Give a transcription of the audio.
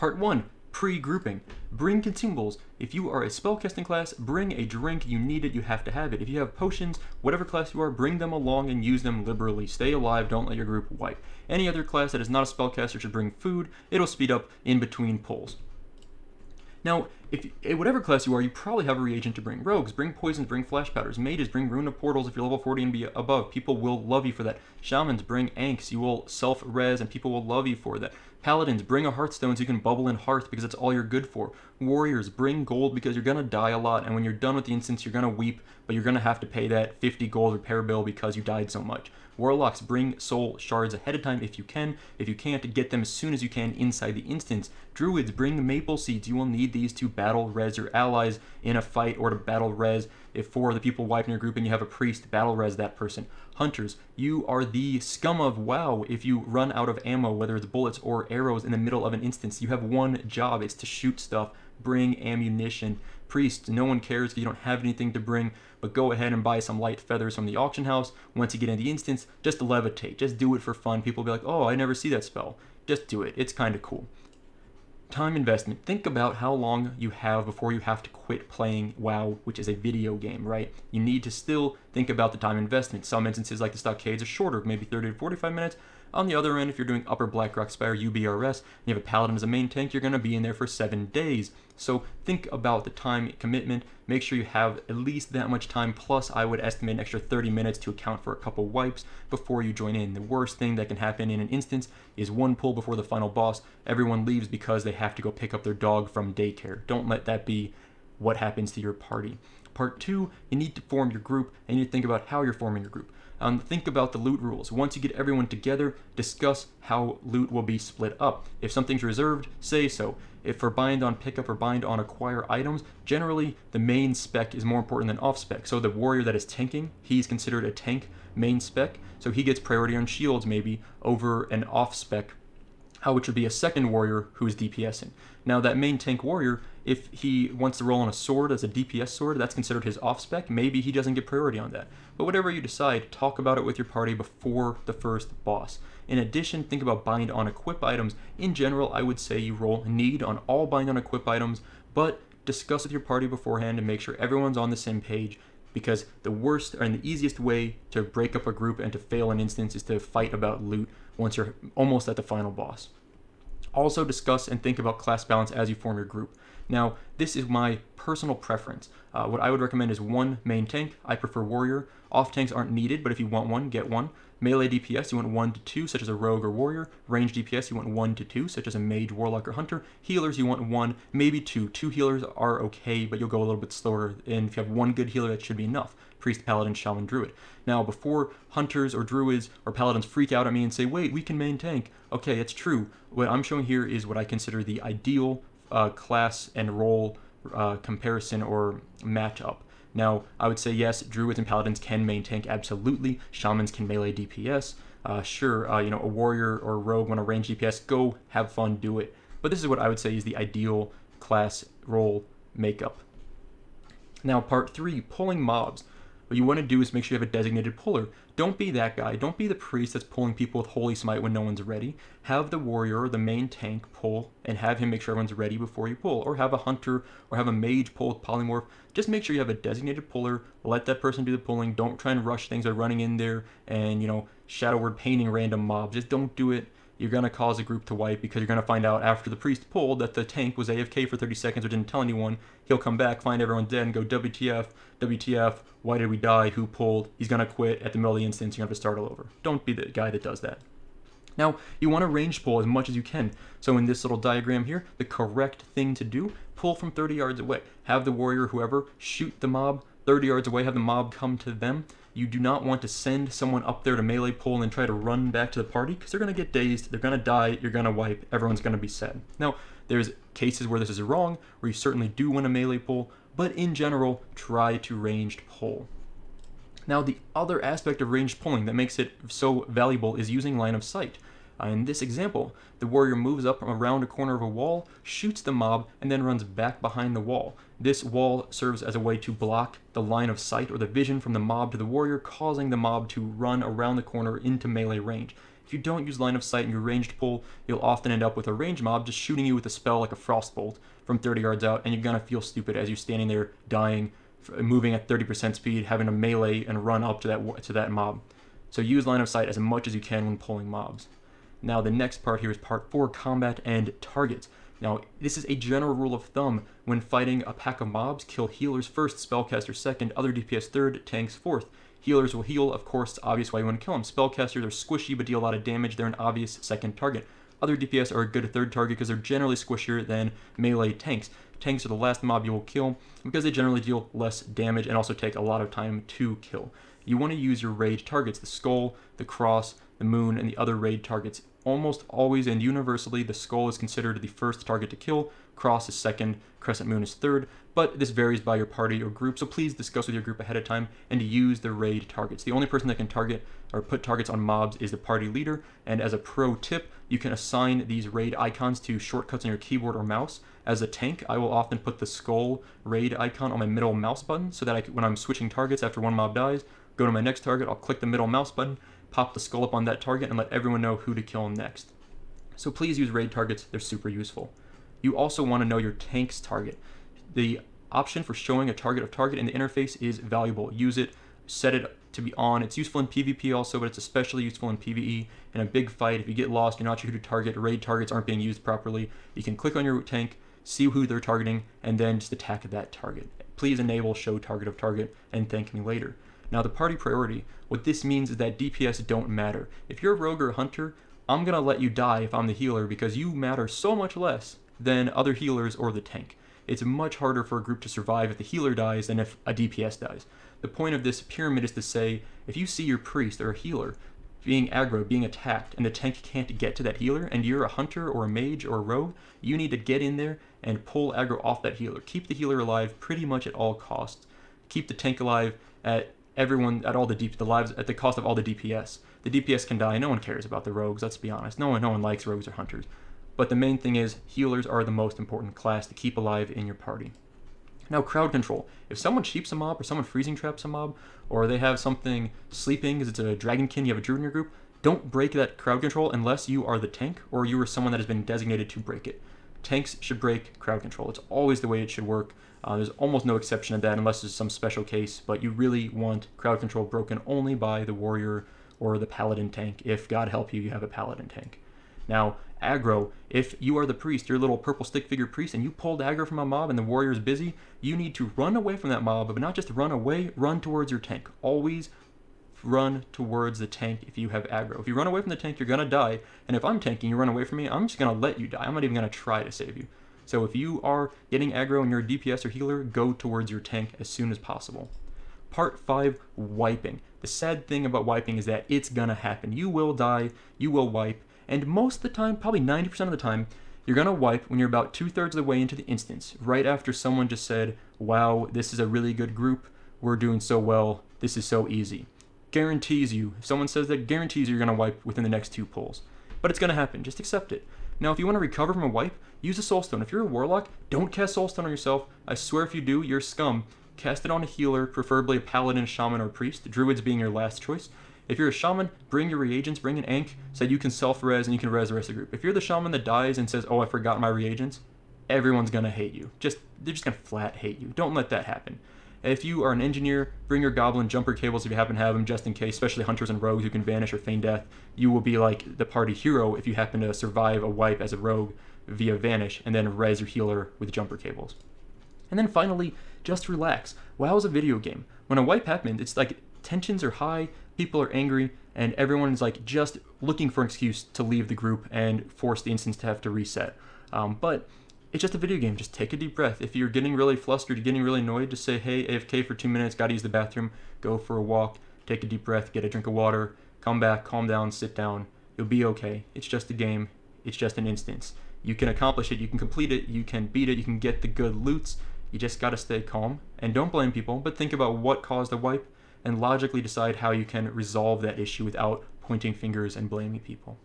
Part 1, pre-grouping. Bring consumables. If you are a spellcasting class, bring a drink. You need it, you have to have it. If you have potions, whatever class you are, bring them along and use them liberally. Stay alive, don't let your group wipe. Any other class that is not a spellcaster should bring food. It'll speed up in between pulls. Now, whatever class you are, you probably have a reagent to bring. Rogues, bring poisons, bring flash powders. Mages, bring rune of portals if you're level 40 and above. People will love you for that. Shamans, bring anks. You will self-res and people will love you for that. Paladins, bring a hearthstone so you can bubble in hearth because that's all you're good for. Warriors, bring gold because you're gonna die a lot, and when you're done with the instance, you're gonna weep, but you're gonna have to pay that 50 gold repair bill because you died so much. Warlocks, bring soul shards ahead of time if you can. If you can't, get them as soon as you can inside the instance. Druids, bring maple seeds. You will need these to battle res your allies in a fight or to battle res. If 4 of the people wipe in your group and you have a priest, battle res that person. Hunters, you are the scum of WoW. If you run out of ammo, whether it's bullets or arrows in the middle of an instance, you have one job, it's to shoot stuff. Bring ammunition. Priests, no one cares if you don't have anything to bring, but go ahead and buy some light feathers from the auction house. Once you get in the instance, just levitate. Just do it for fun. People will be like, oh, I never see that spell. Just do it. It's kind of cool. Time investment. Think about how long you have before you have to quit playing WoW, which is a video game, right? You need to still think about the time investment. Some instances like the stockades are shorter, maybe 30 to 45 minutes. On the other end, if you're doing Upper Blackrock Spire UBRS and you have a paladin as a main tank, you're going to be in there for 7 days. So think about the time commitment. Make sure you have at least that much time, plus I would estimate an extra 30 minutes to account for a couple wipes before you join in. The worst thing that can happen in an instance is one pull before the final boss. Everyone leaves because they have to go pick up their dog from daycare. Don't let that be what happens to your party. Part 2, you need to form your group, and you need to think about how you're forming your group. Think about the loot rules. Once you get everyone together, discuss how loot will be split up. If something's reserved, say so. If for bind on pickup or bind on acquire items, generally the main spec is more important than off spec. So the warrior that is tanking, he's considered a tank main spec, so he gets priority on shields maybe over an off spec, which would be a second warrior who is DPSing. Now that main tank warrior, if he wants to roll on a sword as a DPS sword, that's considered his off spec. Maybe he doesn't get priority on that. But whatever you decide, talk about it with your party before the first boss. In addition, think about bind on equip items. In general, I would say you roll need on all bind on equip items, but discuss with your party beforehand and make sure everyone's on the same page, because the worst and the easiest way to break up a group and to fail an instance is to fight about loot once you're almost at the final boss. Also discuss and think about class balance as you form your group. Now, this is my personal preference. What I would recommend is 1 main tank. I prefer warrior. Off tanks aren't needed, but if you want one, get one. Melee DPS, you want 1 to 2, such as a rogue or warrior. Range DPS, you want 1 to 2, such as a mage, warlock, or hunter. Healers, you want 1, maybe 2. 2 healers are okay, but you'll go a little bit slower, and if you have 1 good healer, that should be enough. Priest, paladin, shaman, druid. Now, before hunters or druids or paladins freak out at me and say, wait, we can main tank. Okay, it's true. What I'm showing here is what I consider the ideal class and role comparison or matchup. Now, I would say yes, druids and paladins can main tank, absolutely. Shamans can melee DPS. Sure, a warrior or a rogue want to range DPS, go have fun, do it. But this is what I would say is the ideal class role makeup. Now, part 3, pulling mobs. What you want to do is make sure you have a designated puller. Don't be that guy. Don't be the priest that's pulling people with Holy Smite when no one's ready. Have the warrior or the main tank pull and have him make sure everyone's ready before you pull. Or have a hunter or have a mage pull with polymorph. Just make sure you have a designated puller. Let that person do the pulling. Don't try and rush things by running in there and, shadow word painting random mobs. Just don't do it. You're going to cause a group to wipe because you're going to find out after the priest pulled that the tank was AFK for 30 seconds or didn't tell anyone. He'll come back, find everyone dead, and go, WTF, WTF, why did we die, who pulled? He's going to quit at the middle of the instance, you're going to have to start all over. Don't be the guy that does that. Now, you want to range pull as much as you can. So in this little diagram here, the correct thing to do, pull from 30 yards away. Have the warrior, whoever, shoot the mob 30 yards away, have the mob come to them. You do not want to send someone up there to melee pull and then try to run back to the party because they're going to get dazed, they're going to die, you're going to wipe, everyone's going to be sad. Now, there's cases where this is wrong, where you certainly do want a melee pull, but in general, try to ranged pull. Now, the other aspect of ranged pulling that makes it so valuable is using line of sight. In this example, the warrior moves up around a corner of a wall, shoots the mob, and then runs back behind the wall. This wall serves as a way to block the line of sight or the vision from the mob to the warrior, causing the mob to run around the corner into melee range. If you don't use line of sight in your ranged pull, you'll often end up with a ranged mob just shooting you with a spell like a frostbolt from 30 yards out, and you're gonna feel stupid as you're standing there dying, moving at 30% speed, having to melee and run up to that mob. So use line of sight as much as you can when pulling mobs. Now the next part here is part 4, combat and targets. Now this is a general rule of thumb. When fighting a pack of mobs, kill healers first, spellcasters second, other DPS third, tanks fourth. Healers will heal, of course, it's obvious why you want to kill them. Spellcasters are squishy but deal a lot of damage, they're an obvious second target. Other DPS are a good third target because they're generally squishier than melee tanks. Tanks are the last mob you will kill because they generally deal less damage and also take a lot of time to kill. You want to use your raid targets, the skull, the cross, the moon, and the other raid targets. Almost always and universally, the skull is considered the first target to kill, cross is second, crescent moon is third, but this varies by your party or group, so please discuss with your group ahead of time and use the raid targets. The only person that can target or put targets on mobs is the party leader, and as a pro tip, you can assign these raid icons to shortcuts on your keyboard or mouse. As a tank, I will often put the skull raid icon on my middle mouse button so that when I'm switching targets after one mob dies, go to my next target, I'll click the middle mouse button, pop the skull up on that target, and let everyone know who to kill next. So please use raid targets, they're super useful. You also want to know your tank's target. The option for showing a target of target in the interface is valuable. Use it, set it to be on. It's useful in PvP also, but it's especially useful in PvE. In a big fight, if you get lost, you're not sure who to target, raid targets aren't being used properly, you can click on your tank, see who they're targeting, and then just attack that target. Please enable show target of target and thank me later. Now the party priority, what this means is that DPS don't matter. If you're a rogue or a hunter, I'm gonna let you die if I'm the healer because you matter so much less than other healers or the tank. It's much harder for a group to survive if the healer dies than if a DPS dies. The point of this pyramid is to say, if you see your priest or a healer being aggro, being attacked, and the tank can't get to that healer, and you're a hunter or a mage or a rogue, you need to get in there and pull aggro off that healer. Keep the healer alive pretty much at all costs. Keep the tank alive at the lives at the cost of all the DPS. The DPS can die, no one cares about the rogues, let's be honest. No one likes rogues or hunters. But the main thing is, healers are the most important class to keep alive in your party. Now, crowd control. If someone sheeps a mob, or someone freezing traps a mob, or they have something sleeping because it's a dragonkin, you have a druid in your group, don't break that crowd control unless you are the tank or you are someone that has been designated to break it. Tanks should break crowd control. It's always the way it should work. There's almost no exception to that unless it's some special case, but you really want crowd control broken only by the warrior or the paladin tank. If God help you, you have a paladin tank. Now, aggro, if you are the priest, you're a little purple stick figure priest, and you pulled aggro from a mob and the warrior is busy, you need to run away from that mob, but not just run away, run towards your tank. Always run towards the tank if you have aggro. If you run away from the tank, you're gonna die, and if I'm tanking, you run away from me, I'm just gonna let you die. I'm not even gonna try to save you. So if you are getting aggro and you're a DPS or healer, go towards your tank as soon as possible. Part 5, wiping. The sad thing about wiping is that it's gonna happen. You will die, you will wipe, and most of the time, probably 90% of the time, you're gonna wipe when you're about 2/3 of the way into the instance, right after someone just said, wow, this is a really good group, we're doing so well, this is so easy. Guarantees you, if someone says that, guarantees you're gonna wipe within the next 2 pulls. But it's gonna happen, just accept it. Now, if you wanna recover from a wipe, use a soulstone. If you're a warlock, don't cast soulstone on yourself. I swear if you do, you're scum. Cast it on a healer, preferably a paladin, shaman, or priest, druids being your last choice. If you're a shaman, bring your reagents, bring an Ankh, so that you can self-res and you can res the rest of the group. If you're the shaman that dies and says, oh, I forgot my reagents, everyone's gonna hate you. They're just gonna flat hate you. Don't let that happen. If you are an engineer, bring your goblin jumper cables if you happen to have them, just in case, especially hunters and rogues who can vanish or feign death. You will be like the party hero if you happen to survive a wipe as a rogue via vanish, and then res your healer with jumper cables. And then finally, just relax. WoW is a video game. When a wipe happens, it's like tensions are high, people are angry, and everyone is like just looking for an excuse to leave the group and force the instance to have to reset. But it's just a video game. Just take a deep breath. If you're getting really flustered, you're getting really annoyed, just say, hey, AFK for 2 minutes, gotta use the bathroom, go for a walk, take a deep breath, get a drink of water, come back, calm down, sit down. You'll be okay. It's just a game. It's just an instance. You can accomplish it, you can complete it, you can beat it, you can get the good loots. You just gotta stay calm and don't blame people, but think about what caused the wipe and logically decide how you can resolve that issue without pointing fingers and blaming people.